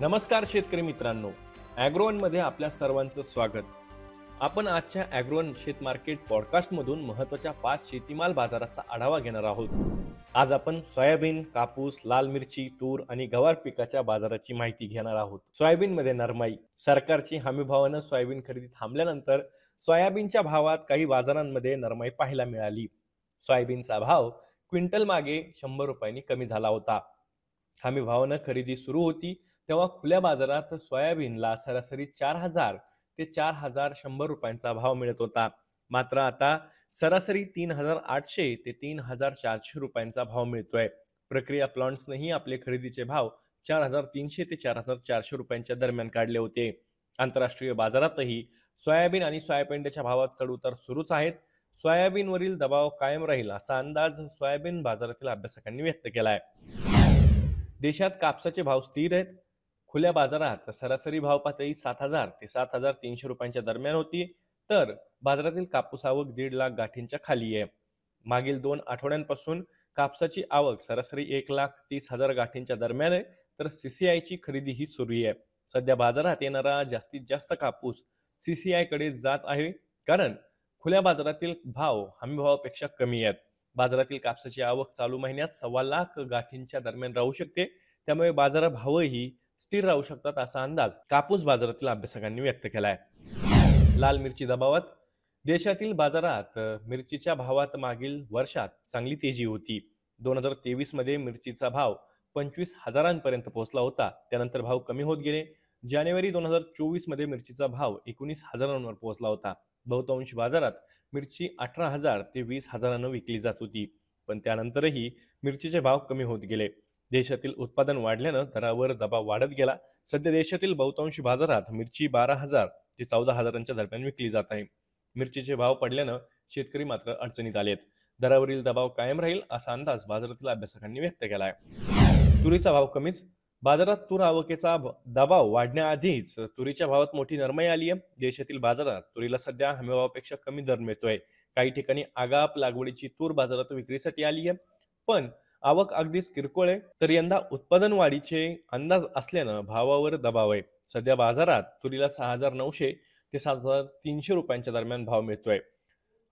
नमस्कार शेतकरी मित्रांनो, ॲग्रोवनमध्ये आपल्या सर्वांचं स्वागत. आपण आजच्या ॲग्रोवन शेत मार्केट पॉडकास्टमधून महत्त्वाच्या 5 शेतीमाल बाजाराचा आढावा घेणार आहोत. आज आपण सोयाबीन, कापूस, लाल मिरची, तूर आणि गवार पिकाच्या बाजाराची माहिती घेणार आहोत. सोयाबीनमध्ये नरमाई. सरकारची हमीभावानं सोयाबीन खरेदी थांबल्यानंतर सोयाबीनच्या भावात काही बाजारांमध्ये नरमाई पाहायला मिळाली. सोयाबीनचा भाव क्विंटल मागे 100 रुपयांनी कमी झाला होता. हमीभावानं खरेदी सुरू होती तेव्हा खुल्या बाजारात सोयाबीनला सरासरी 4,000 ते 4,100 रुपयांचा भाव मिळत होता. मात्र आता सरासरी 3,800 ते 3,400 रुपयांचा भाव मिळतोय. प्रक्रिया प्लांट्सनेही आपले खरेदीचे भाव 4,300 ते 4,400 रुपयांच्या दरम्यान काढले होते. आंतरराष्ट्रीय बाजारातही सोयाबीन आणि सोयाबीनच्या भावात चढउतार सुरूच आहेत. सोयाबीनवरील दबाव कायम राहील असा अंदाज सोयाबीन बाजारातील अभ्यासकांनी व्यक्त केलाय. देशात कापसाचे भाव स्थिर आहेत. खुल्या बाजारात सरासरी भाव पातळी 7,000 ते 7,300 रुपयांच्या दरम्यान होती, तर बाजारातील कापूस आवक 1.5 लाख गाठींच्या खाली आहे. मागील 2 आठवड्यांपासून कापसाची आवक सरासरी 1,30,000 गाठींच्या दरम्यान आहे, तर सीसीआयची खरेदी ही सुरू आहे. सध्या बाजारात येणारा जास्तीत जास्त कापूस सीसीआय कडे जात आहे, कारण खुल्या बाजारातील भाव हमीभावापेक्षा कमी आहेत. बाजारातील कापसाची आवक चालू महिन्यात 1.25 लाख गाठींच्या दरम्यान राहू शकते, त्यामुळे बाजार भावही स्थिर राहू शकतात असा अंदाज कापूस बाजारातील अभ्यासकांनी व्यक्त केलाय. लाल मिरची दबावात. देशातील बाजारात मिरचीच्या भावात मागील वर्षात चांगली तेजी होती. 2023 मध्ये मिरचीचा भाव 25,000 पोहोचला होता. त्यानंतर भाव कमी होत गेले. जानेवारी 2024 मध्ये मिरचीचा भाव 19,000 पोहोचला होता. बहुतांश बाजारात मिरची 18,000 ते 20,000 विकली जात होती, पण त्यानंतरही मिरचीचे भाव कमी होत गेले. देशातील उत्पादन वाढल्यानं दरावर दबाव वाढत गेला. सध्या देशातील बहुतांश बाजारात मिरची 12,000 ते 14,000 दरम्यान विकली जात आहे. मिरचीचे भाव पडल्यानं शेतकरी मात्र अडचणीत आलेत. दरावरील दबाव कायम राहील असा अंदाज बाजारातील अभ्यासकांनी व्यक्त केलाय. तुरीचा भाव कमीच. बाजारात तूर आवकेचा दबाव वाढण्याआधीच तुरीच्या भावात मोठी नरमाई आली आहे. देशातील बाजारात तुरीला सध्या हमीभावापेक्षा कमी दर मिळतोय. काही ठिकाणी आगाप लागवडीची तूर बाजारात विक्रीसाठी आली आहे, पण आवक अगदीच किरकोळ आहे. तर यंदा उत्पादन वाढीचे अंदाज असल्यानं भावावर दबाव आहे. सध्या बाजारात तुरीला 6,900 ते 7,300 रुपयांच्या दरम्यान भाव मिळतोय.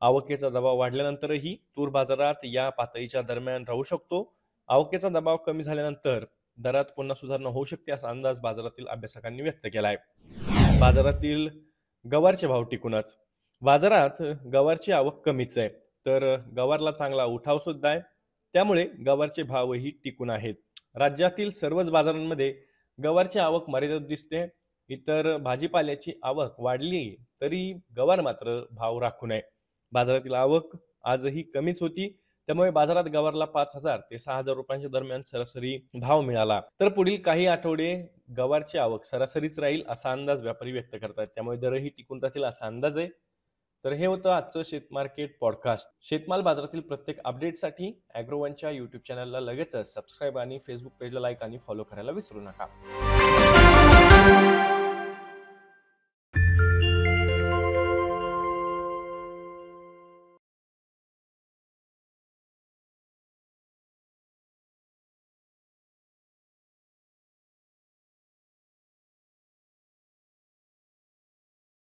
आवकेचा दबाव वाढल्यानंतरही तूर बाजारात या पातळीच्या दरम्यान राहू शकतो. आवकेचा दबाव कमी झाल्यानंतर दरात पुन्हा सुधारणा होऊ शकते असा अंदाज बाजारातील अभ्यासकांनी व्यक्त केलाय. बाजारातील गवारचे भाव टिकूनच. बाजारात गवारची आवक कमीच आहे, तर गवारला चांगला उठाव सुद्धा आहे. त्यामुळे गवारचे भावही टिकून आहेत. राज्यातील सर्वच बाजारांमध्ये गवारची आवक मर्यादित दिसते. इतर भाजीपाल्याची आवक वाढली तरी गवार मात्र भाव राखून आहे. बाजारातील आवक आजही कमीच होती, त्यामुळे बाजारात गवारला 5,000 ते 6,000 रुपयांच्या दरम्यान सरासरी भाव मिळाला. तर पुढील काही आठवडे गवारची आवक सरासरीच राहील असा अंदाज व्यापारी व्यक्त करतात. त्यामुळे दरही टिकून राहतील असा अंदाज आहे. तर हे होतं आजचं शेत मार्केट पॉडकास्ट. शेतमाल बाजारातील प्रत्येक अपडेटसाठी ॲग्रोवनच्या यूट्यूब चॅनलला लगेचच सबस्क्राईब आणि फेसबुक पेजला लाईक आणि फॉलो करायला विसरू नका.